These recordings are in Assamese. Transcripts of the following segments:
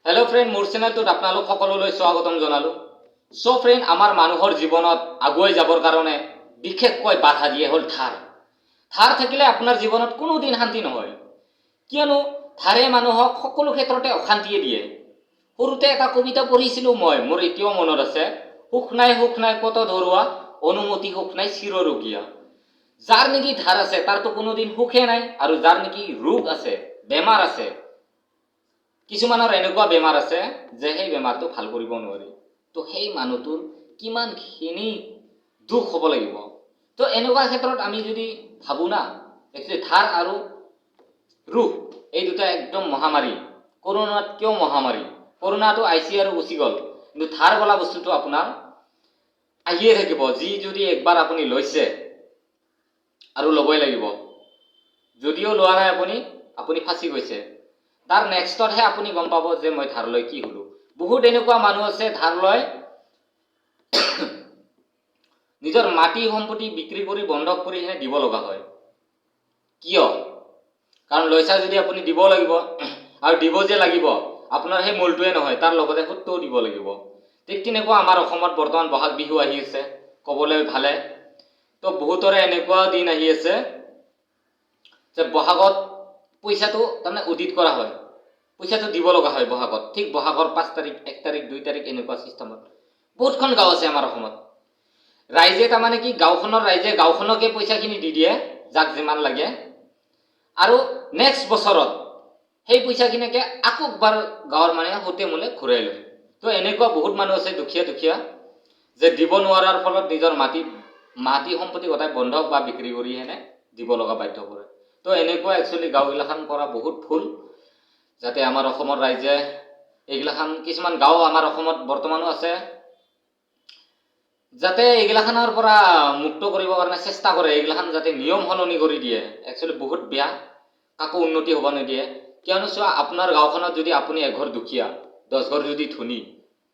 हेलो फ्रेंड मोर चेनेलটোত আপোনালোক সকলোলৈ স্বাগতম জনালো। সো ফ্ৰেন্ড আমাৰ মানুহৰ জীৱনত আগুৱাই যাবৰ কাৰণে বিশেষকৈ বাধা দিয়ে হল ধাৰ। ধাৰ থাকিলে আপোনাৰ জীৱনত কোনো দিন শান্তি নহয়, কিয়নো ধাৰে মানুহক সকলো ক্ষেত্ৰতে অশান্তিয়ে দিয়ে। সৰুতে এটা কবিতা পঢ়িছিলো মই, মোৰ এতিয়াও মনত আছে। সুখ নাই কত ধৰুৱা, অনুমতি সুখ নাই চিৰৰোগীয়া। যাৰ নেকি ধাৰ আছে তাৰতো কোনোদিন সুখে নাই, আৰু যাৰ নেকি ৰোগ আছে, বেমাৰ আছে, কিছুমানৰ এনেকুৱা বেমাৰ আছে যে সেই বেমাৰটো ভাল কৰিব নোৱাৰি। তো সেই মানুহটোৰ কিমানখিনি দুখ হ'ব লাগিব। তো এনেকুৱা ক্ষেত্ৰত আমি যদি ভাবো না, একচুৱেলি ধাৰ আৰু ৰোগ এই দুটা একদম মহামাৰী। কৰোণাত কিয় মহামাৰী? কৰোণাটো আইচি আৰু গুচি গ'ল, কিন্তু ধাৰ বোলা বস্তুটো আপোনাৰ আহিয়ে থাকিব। যি যদি একবাৰ আপুনি লৈছে আৰু ল'বই লাগিব, যদিও লোৱা নাই আপুনি ফাঁচি গৈছে। তাৰ নেক্সটতহে আপুনি গম পাব যে মই ধাৰ লৈ কি হলো। বহুত এনেকুৱা মানুহ আছে ধাৰ লৈ নিজৰ মাটি সম্পত্তি বিক্ৰী কৰি বন্ধক কৰি দিব লগা হয়। কিয়? কাৰণ লৈছা যদি আপুনি দিব লাগিব, আৰু দিব যে লাগিব আপোনাৰ সেই মূলটোৱে নহয়, তাৰ লগতে সুতও দিব লাগিব। ঠিক তেনেকুৱা আমাৰ অসমত বৰ্তমান বহাগ বিহু আহি আছে, ক'বলৈ ভালে। তো বহুতৰে এনেকুৱা দিন আহি আছে যে বহাগত পইচাটো তাৰমানে অডিট কৰা হয়, পইচাটো দিব লগা হয় বহাগত। ঠিক বহাগৰ 5 তাৰিখ, 1 তাৰিখ, 2 তাৰিখ এনেকুৱা চিষ্টেমত বহুতখন গাঁও আছে আমাৰ অসমত। ৰাইজে তাৰমানে কি, গাঁওখনৰ ৰাইজে গাঁওখনকে পইচাখিনি দি দিয়ে যাক যিমান লাগে, আৰু নেক্সট বছৰত সেই পইচাখিনিকে আকৌ একবাৰ গাঁৱৰ মানুহে হোতে মোলে ঘূৰাই লয়। তো এনেকুৱা বহুত মানুহ আছে দুখীয়া যে দিব নোৱাৰাৰ ফলত নিজৰ মাটি সম্পত্তি গোটাই বন্ধক বা বিক্ৰী কৰি দিব লগা বাধ্য কৰে। তো এনেকুৱা একচুৱেলি গাঁওগিলাখান কৰা বহুত ভুল। যাতে আমাৰ অসমৰ ৰাইজে এইগিলাখান, কিছুমান গাঁও আমাৰ অসমত বৰ্তমানো আছে, যাতে এইগিলাখানৰ পৰা মুক্ত কৰিবৰ কাৰণে চেষ্টা কৰে, এইগিলাখান যাতে নিয়ম সলনি কৰি দিয়ে। একচুৱেলি বহুত বেয়া, কাকো উন্নতি হ'ব নিদিয়ে। কিয়নো চোৱা, আপোনাৰ গাঁওখনত যদি আপুনি এঘৰ দুখীয়া, 10 ঘৰ যদি ধনী,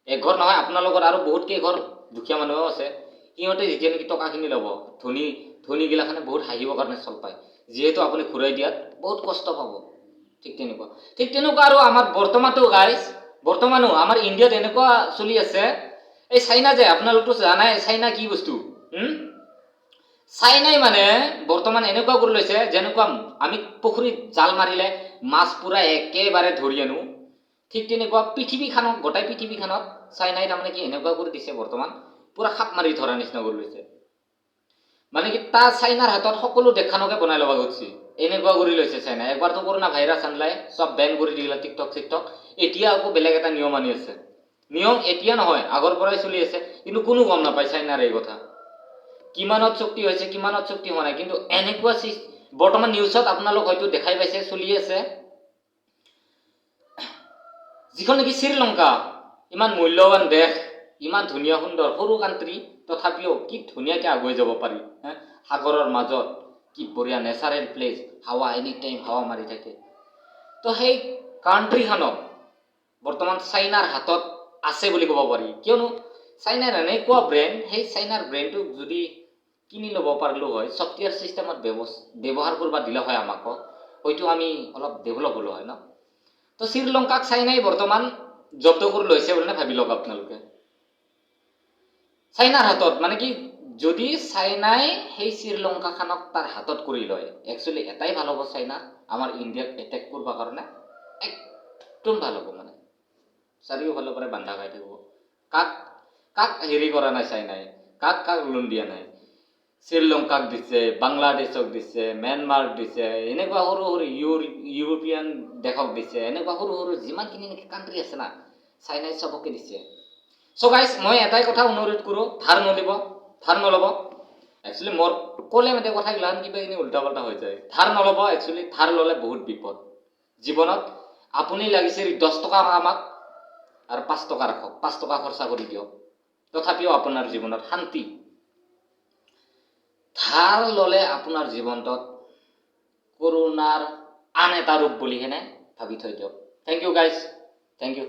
এঘৰ নহয় আপোনালোকৰ আৰু বহুত কেইঘৰ দুখীয়া মানুহো আছে, সিহঁতে যেতিয়া নেকি টকাখিনি ল'ব, ধনীগিলাখানে বহুত হাঁহিবৰ কাৰণে চল পায়, যিহেতু আপুনি ঘূৰাই দিয়াত বহুত কষ্ট পাব। ঠিক তেনেকুৱা আৰু আমাৰ বৰ্তমানো আমাৰ ইণ্ডিয়াত এনেকুৱা চলি আছে। এই চাইনা যে, আপোনালোকতো জানাই চাইনা কি বস্তু। চাইনাই মানে বৰ্তমান এনেকুৱা কৰি লৈছে, যেনেকুৱা আমি পুখুৰীত জাল মাৰিলে মাছ পুৰা একেবাৰে ধৰি আনো, ঠিক তেনেকুৱা গোটাই পৃথিৱীখনত চাইনাই তাৰমানে কি এনেকুৱা কৰি দিছে, বৰ্তমান পুৰা সাপ মাৰি ধৰা নিচিনা কৰি লৈছে। মানে কি, তাৰ চাইনাৰ হাতত সকলো দেখানকে বনাই ল'ব খুজিছে, এনেকুৱা কৰি লৈছে চাইনা। একবাৰতো কৰোণা ভাইৰাছ আনলাই, চব বেন কৰি দিলে টিকটক। এতিয়া আকৌ বেলেগ এটা নিয়ম আনি আছে। নিয়ম এতিয়া নহয়, আগৰ পৰাই চলি আছে, কিন্তু কোনো গম নাপায় চাইনাৰ এই কথা। কিমানত চুক্তি হৈছে, কিমানত চুক্তি হোৱা নাই, কিন্তু এনেকুৱা বৰ্তমান নিউজত আপোনালোক হয়তো দেখাই পাইছে, চলি আছে। যিখন নেকি শ্ৰীলংকা, ইমান মূল্যৱান দেশ, ইমান ধুনীয়া সুন্দৰ সৰু কাণ্ট্ৰি, তথাপিও কি ধুনীয়াকে আগুৱাই যাব পাৰি। সাগৰৰ মাজত কি বঢ়িয়া নেচাৰেল প্লেচ, হাৱা এনি টাইম হাৱা মাৰি থাকে। তো সেই কাণ্ট্ৰিখনক বৰ্তমান চাইনাৰ হাতত আছে বুলি ক'ব পাৰি। কিয়নো চাইনাৰ এনেকুৱা ব্ৰেণ্ড, সেই চাইনাৰ ব্ৰেণ্ডটোক যদি কিনি ল'ব পাৰিলো হয়, ছফ্টৱেৰ চিষ্টেমত ব্যৱহাৰ কৰিব দিলে হয় আমাকো, হয়তো আমি অলপ ডেভেলপ হ'লো হয় ন। তো শ্ৰীলংকাক চাইনাই বৰ্তমান জব্দ কৰি লৈছে বুলি ভাবি লওক আপোনালোকে। চাইনাৰ হাতত মানে কি, যদি চাইনাই সেই শ্ৰীলংকাখনক তাৰ হাতত কৰি লয়, একচুৱেলি এটাই ভাল হ'ব, চাইনা আমাৰ ইণ্ডিয়াক এটেক কৰিবৰ কাৰণে একদম ভাল হ'ব। মানে চাৰিওফালৰ পৰা বান্ধা খাই থাকিব। কাক হেৰি কৰা নাই চাইনাই, কাক লোন দিয়া নাই। শ্ৰীলংকাক দিছে, বাংলাদেশক দিছে, ম্যানমাৰক দিছে, এনেকুৱা সৰু ইউৰোপিয়ান দেশক দিছে, এনেকুৱা সৰু যিমানখিনি কাণ্ট্ৰি আছে না, চাইনাই চবকে দিছে। সো গাইজ, মই এটাই কথা অনুৰোধ কৰোঁ, ধাৰ নল'ব। একচুৱেলি মোৰ ক'লে মানে কথাগিলাখান কিবা কিনি উল্টা পাল্টা হৈ যায়। ধাৰ নল'ব। একচুৱেলি ধাৰ ল'লে বহুত বিপদ জীৱনত। আপুনি লাগিছে 10 টকা আমাক আৰু 5 টকা ৰাখক, 5 টকা খৰচা কৰি দিয়ক, তথাপিও আপোনাৰ জীৱনত শান্তি। ধাৰ ল'লে আপোনাৰ জীৱনটোত কৰোণাৰ আন এটা ৰূপ বুলি ভাবি থৈ দিয়ক। Thank you guys, thank U.